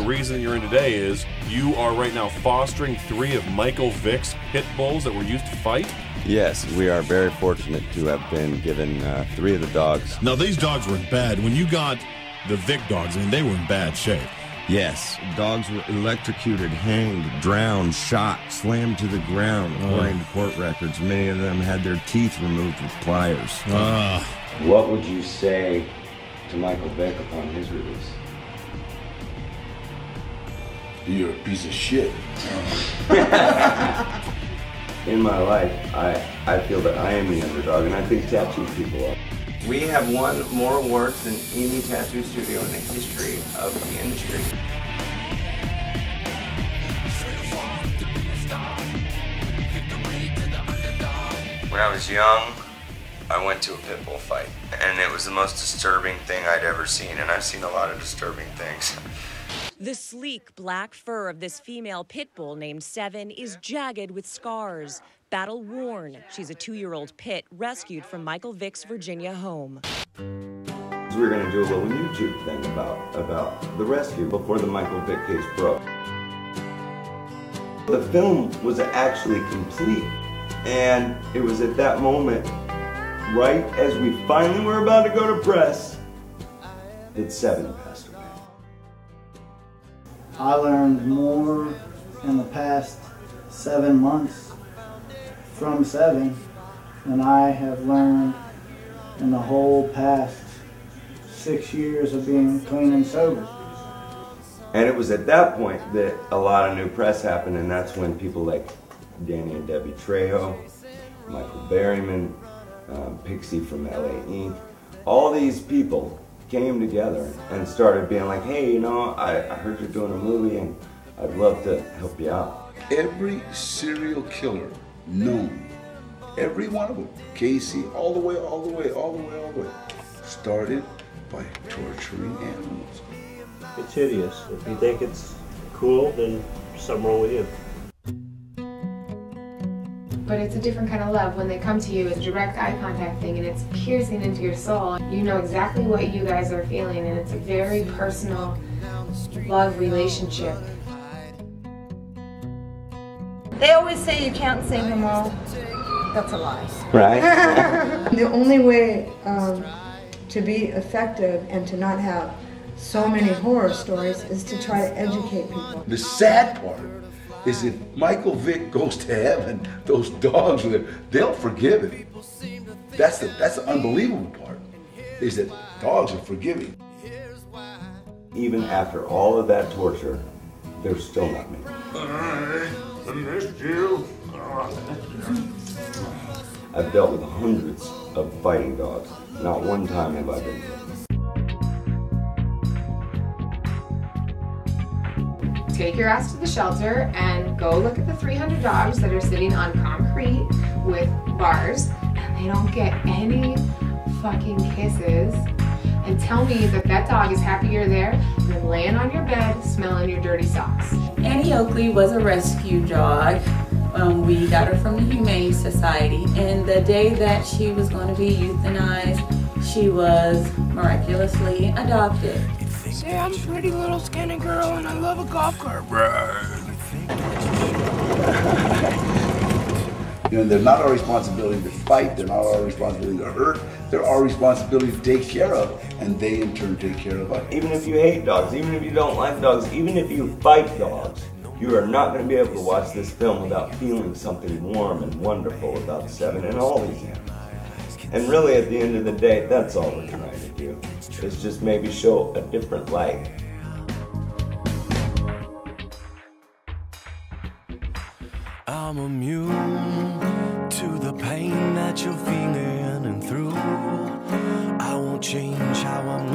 reason you're in today is you are right now fostering 3 of Michael Vick's pit bulls that were used to fight. Yes, we are very fortunate to have been given 3 of the dogs. Now, these dogs were bad. When you got the Vick Dogs, I mean, they were in bad shape. Yes, dogs were electrocuted, hanged, drowned, shot, slammed to the ground, according to court records. Many of them had their teeth removed with pliers. What would you say to Michael Vick upon his release? You're a piece of shit. In my life, I feel that I am the underdog, and I think tattoo people are. We have won more awards than any tattoo studio in the history of the industry. When I was young, I went to a pit bull fight, and it was the most disturbing thing I'd ever seen, and I've seen a lot of disturbing things. The sleek black fur of this female pit bull named Seven is jagged with scars, battle-worn. She's a 2-year-old pit rescued from Michael Vick's Virginia home. We were going to do a little YouTube thing about the rescue before the Michael Vick case broke. The film was actually complete, and it was at that moment, right as we finally were about to go to press, that Seven passed away. I learned more in the past 7 months from Seven than I have learned in the whole past 6 years of being clean and sober. And it was at that point that a lot of new press happened, and that's when people like Danny and Debbie Trejo, Michael Berryman, Pixie from LA Inc., all these people came together and started being like, hey, you know, I heard you're doing a movie and I'd love to help you out. Every serial killer known, every one of them, Casey, all the way, started by torturing animals. It's hideous. If you think it's cool, then there's something wrong with you. But it's a different kind of love when they come to you. It's a direct eye contact thing, and it's piercing into your soul. You know exactly what you guys are feeling, and it's a very personal love relationship. They always say you can't save them all. That's a lie. Right? The only way to be effective and to not have so many horror stories is to try to educate people. The sad part is if Michael Vick goes to heaven, those dogs are there, they'll forgive him. That's the unbelievable part, is that dogs are forgiving. Even after all of that torture, they're still not me. I missed you. I've dealt with hundreds of fighting dogs. Not one time have I been hit. Take your ass to the shelter and go look at the 300 dogs that are sitting on concrete with bars, and they don't get any fucking kisses. And tell me that that dog is happier there than laying on your bed smelling your dirty socks. Annie Oakley was a rescue dog. We got her from the Humane Society, and the day that she was going to be euthanized, she was miraculously adopted. Say I'm a pretty little skinny girl and I love a golf cart. You know, they're not our responsibility to fight, they're not our responsibility to hurt, they're our responsibility to take care of, and they in turn take care of us. Even if you hate dogs, even if you don't like dogs, even if you fight dogs, you are not going to be able to watch this film without feeling something warm and wonderful about Seven and all these animals. And really, at the end of the day, that's all we're trying to do, is just maybe show a different light. I'm immune to the pain that you're feeling and through. I won't change how I'm